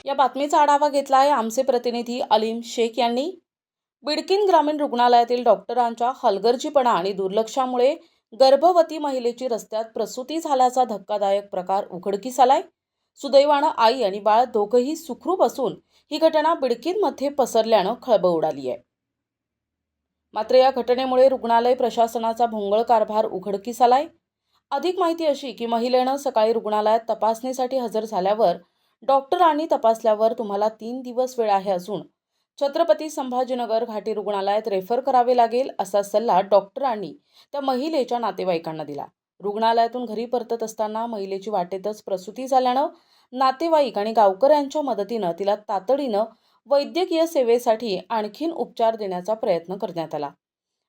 या बातमीचा आढावा घेतला आहे आमचे प्रतिनिधी अलीम शेख यांनी। बिडकीन ग्रामीण रुग्णालयातील डॉक्टरांच्या हलगर्जीपणा आणि दुर्लक्षामुळे गर्भवती महिलेची रस्त्यात प्रसूती झाल्याचा धक्कादायक प्रकार उघडकीस आलाय। सुदैवानं आई आणि बाळ दोघंही सुखरूप असून ही घटना बिडकीनमध्ये पसरल्यानं खळबळ उडाली आहे। मात्र या घटनेमुळे रुग्णालय प्रशासनाचा भोंगळ कारभार उघडकीस आलाय। अधिक माहिती अशी की महिलेनं सकाळी रुग्णालयात तपासणीसाठी हजर झाल्यावर डॉक्टरांनी तपासल्यावर तुम्हाला 3 दिवस वेळ आहे असून छत्रपती संभाजीनगर घाटी रुग्णालयात रेफर करावे लागेल असा सल्ला डॉक्टरांनी त्या महिलेच्या नातेवाईकांना दिला। रुग्णालयातून घरी परतत असताना महिलेची वाटेतच प्रसूती झाल्यानं नातेवाईक आणि गावकऱ्यांच्या मदतीनं तिला तातडीनं वैद्यकीय सेवेसाठी आणखीन उपचार देण्याचा प्रयत्न करण्यात आला।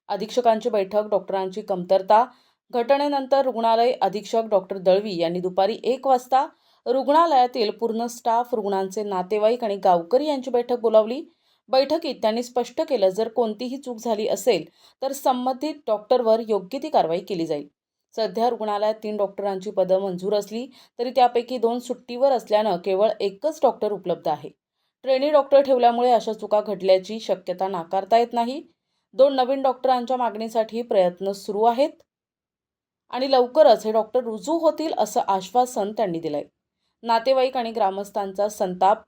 अधीक्षकांची बैठक, डॉक्टरांची कमतरता। घटनेनंतर रुग्णालय अधीक्षक डॉक्टर दळवी यांनी दुपारी 1 वाजता रुग्णालयातील पूर्ण स्टाफ, रुग्णांचे नातेवाईक आणि गावकरी यांची बैठक बोलावली। बैठकीत त्यांनी स्पष्ट केलं, जर कोणतीही चूक झाली असेल तर संबंधित डॉक्टरवर योग्य ती कारवाई केली जाईल। सध्या रुग्णालयात 3 डॉक्टरांची पदं मंजूर असली तरी त्यापैकी 2 सुट्टीवर असल्यानं केवळ एकच डॉक्टर उपलब्ध आहे। ट्रेनी डॉक्टर ठेवल्यामुळे अशा चुका घडल्याची शक्यता नाकारता येत नाही। 2 नवीन डॉक्टरांच्या मागणीसाठी प्रयत्न सुरू आहेत आणि लवकरच हे डॉक्टर रुजू होतील असं आश्वासन त्यांनी दिलंय। नातेवाईक आणि ग्रामस्थांचा संताप।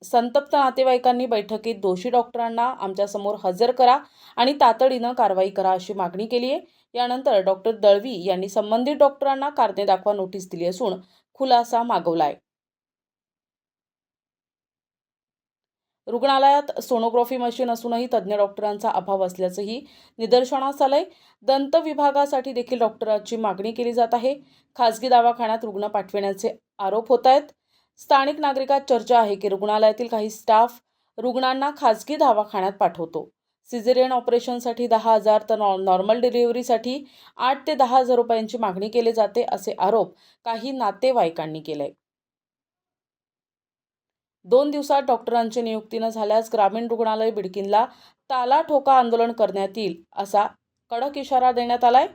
संतप्त नातेवाईकांनी बैठकीत दोषी डॉक्टरांना आमच्यासमोर हजर करा आणि तातडीनं कारवाई करा अशी मागणी केली आहे। यानंतर डॉक्टर दळवी यांनी संबंधित डॉक्टरांना कारणे दाखवा नोटीस दिली असून खुलासा मागवलाय। रुग्णालयात सोनोग्राफी मशीन असूनही तज्ज्ञ डॉक्टरांचा अभाव असल्याचंही निदर्शनास आलंय। दंत विभागासाठी देखील डॉक्टरांची मागणी केली जात आहे। खासगी दवाखान्यात रुग्ण पाठविण्याचे आरोप होत आहेत। स्थानिक नागरिकात चर्चा आहे की रुग्णालयातील काही स्टाफ रुग्णांना खासगी दवाखान्यात पाठवतो। सिझेरियन ऑपरेशनसाठी 10,000 तर नॉर्मल डिलिव्हरीसाठी 8 ते 10,000 रुपयांची मागणी केली जाते असे आरोप काही नातेवाईकांनी केले। 2 दिवसात डॉक्टरांची नियुक्ती न झाल्यास ग्रामीण रुग्णालय बिडकीनला ताला ठोका आंदोलन करण्यात येईल असा कडक इशारा देण्यात आलाय।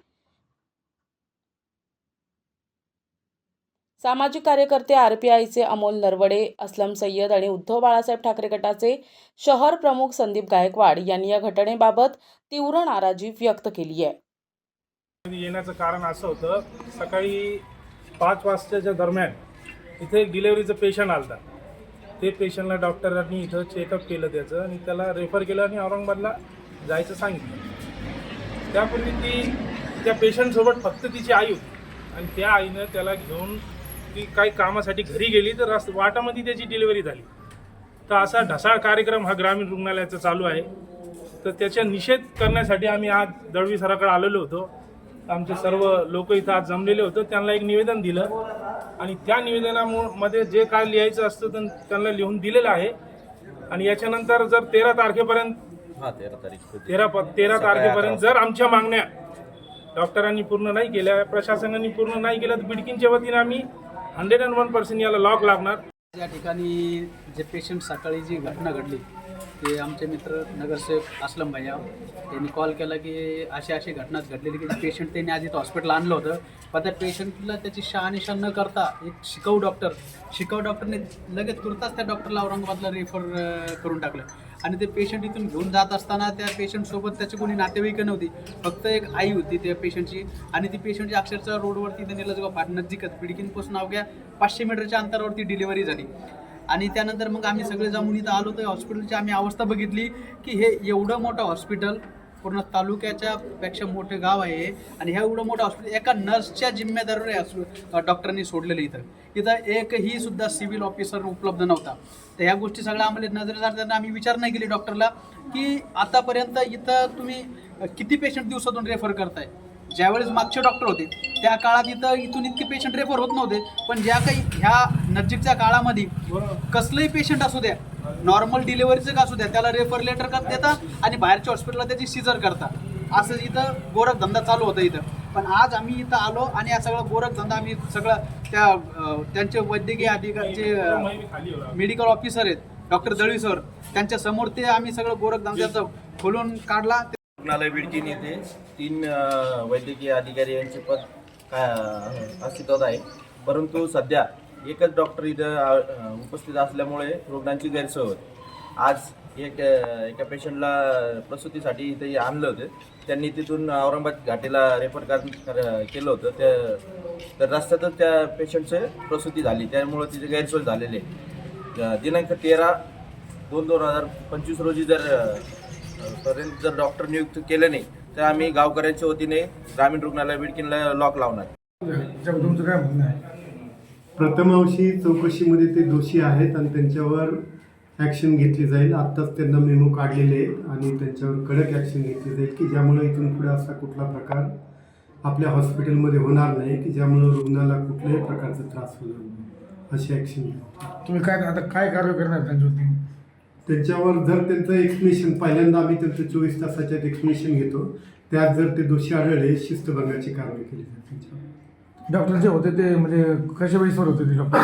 सामाजिक कार्यकर्ते आरपीआयचे अमोल नरवडे, असलम सय्यद आणि उद्धव बाळासाहेब ठाकरे गटाचे शहर प्रमुख संदीप गायकवाड यांनी या घटनेबाबत तीव्र नाराजी व्यक्त केली आहे। येण्याचं कारण असं होतं, सकाळी 5 वाजताच्या दरम्यान इथे एक डिलिव्हरीचं पेशंट आलं। ते पेशंटला डॉक्टरांनी इथं चेकअप केलं त्याचं आणि त्याला रेफर केलं आणि औरंगाबादला जायचं सांगितलं। त्यापूर्वी त्या पेशंटसोबत फक्त तिची आई होती आणि त्या आईनं त्याला घेऊन ती काही कामासाठी घरी गेली तर वाटामध्ये त्याची डिलिव्हरी झाली। तर असा ढसाळ कार्यक्रम हा ग्रामीण रुग्णालयाचा चालू आहे। तर त्याचा निषेध करण्यासाठी आम्ही आज दळवी सराकडे आलेलो होतो। आमचे सर्व लोक इथं आज जमलेले होते। त्यांना एक निवेदन दिलं आणि त्या निवेदनामध्ये जे काय लिहायचं असतं त्यांना लिहून दिलेलं आहे। आणि याच्यानंतर जर 13 तारखेपर्यंत जर आमच्या मागण्या डॉक्टरांनी पूर्ण नाही केल्या, प्रशासनाने पूर्ण नाही केल्या तर बिडकीनच्या वतीने आम्ही 101% याला लॉक लागणार। या ठिकाणी जे पेशंट सकाळी जी घटना घडली ते आमचे मित्र नगरसेवक असलम भैया यांनी कॉल केला की अशी घटना घडलेली की पेशंट त्यांनी आधी हॉस्पिटल आणलं होतं, पण त्या पेशंटला त्याची शहानिशा न करता एक शिकाऊ डॉक्टरने लगेच तुर्तास त्या डॉक्टरला औरंगाबादला रेफर करून टाकलं। आणि ते पेशंट इथून घेऊन जात असताना त्या पेशंटसोबत त्याची कोणी नातेवाईक नव्हती, फक्त एक आई होती त्या पेशंटची। आणि ती पेशंटची अक्षरशः रोडवरती निलजगाव फाट नजीकच बिडकीनपासून अवघ्या 500 मीटरच्या अंतरावरती डिलिव्हरी झाली। आणि त्यानंतर मग आम्ही सगळे जाऊन इथं आलो तर हॉस्पिटलची आम्ही अवस्था बघितली की हे एवढं मोठं हॉस्पिटल, पूर्ण तालुक्याच्या पेक्षा मोठे गाव आहे आणि ह्या एवढं मोठं हॉस्पिटल एका नर्सच्या जिम्मेदारीवर डॉक्टरांनी सोडलेलं। इथं एकही सुद्धा सिव्हिल ऑफिसर उपलब्ध नव्हता। तर ह्या गोष्टी सगळ्या आम्हाला नजरेत आणताना आम्ही विचार नाही केली डॉक्टरला की आतापर्यंत इथं तुम्ही किती पेशंट दिवसातून रेफर करताय। ज्यावेळेस मागचे डॉक्टर होते त्या काळात इथून इतके पेशंट रेफर होत नव्हते, पण ज्या काही ह्या नजीकच्या काळामध्ये कसलंही पेशंट असू द्या, नॉर्मल डिलिव्हरीचं का असू द्या, त्याला रेफर लेटर का देता आणि बाहेरच्या हॉस्पिटलला त्याची सीझर करता। असं इथं गोरखधंदा चालू होतं इथं। पण आज आम्ही इथं आलो आणि हा सगळा गोरखधंदा आम्ही सगळं त्यांचे वैद्यकीय अधिकारी जे मेडिकल ऑफिसर आहेत डॉक्टर दळवी सर, त्यांच्या समोर ते आम्ही सगळं गोरखधंद्याचं खोलून काढला। रुग्णालय बिडकीन येथे 3 वैद्यकीय अधिकारी यांचे पद अस्तित्वात आहे, परंतु सध्या एकच डॉक्टर इथं उपस्थित असल्यामुळे रुग्णांची गैरसोय होते. आज एका पेशंटला प्रसूतीसाठी इथे आणलं होतं. त्यांनी तिथून औरंगाबाद घाटीला रेफर केलं होतं. तर रस्त्यातच त्या पेशंटची प्रसूती झाली, त्यामुळे तिची गैरसोय झालेली आहे. दिनांक 13/2/2025 रोजी पर्यंत जर डॉक्टर नियुक्त केले नाही तर आम्ही गावकऱ्यांच्या वतीने ग्रामीण रुग्णालय बिडकीनला लॉक लावणार. तुमचं काय म्हणणं आहे? प्रथमावशी चौकशीमध्ये ते दोषी आहेत आणि त्यांच्यावर ॲक्शन घेतली जाईल. आत्ताच त्यांना मेमो काढलेले आहेत आणि त्यांच्यावर कडक ॲक्शन घेतली जाईल की ज्यामुळे इथून पुढे असा कुठला प्रकार आपल्या हॉस्पिटलमध्ये होणार नाही की ज्यामुळे रुग्णाला कुठल्याही प्रकारचा त्रास होणार नाही. अशी ॲक्शन घेऊ. तुम्ही काय आता काय कारवाई करणार त्यांच्यावरती? त्यांच्यावर जर त्यांचं एक्सप्लेनेशन पहिल्यांदा आम्ही त्यांचं 24 तासाच्यात एक्सप्लेनेशन घेतो, त्यात जर ते दोषी आढळले शिस्तभंगाची कारवाई केली जाते त्यांच्यावर. डॉक्टर जे होते ते म्हणजे कशा वेळेसवर होते ते डॉक्टर?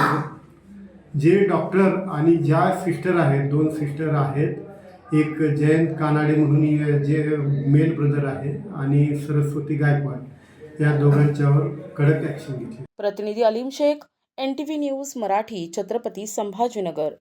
जे डॉक्टर आणि ज्या सिस्टर आहेत, 2 सिस्टर आहेत, एक जयंत कानाडे म्हणून जे मेल ब्रदर आहे आणि सरस्वती गायकवाड, या दोघांच्यावर कडक ॲक्शन घेतली. प्रतिनिधी अलीम शेख, NTV न्यूज मराठी, छत्रपती संभाजीनगर.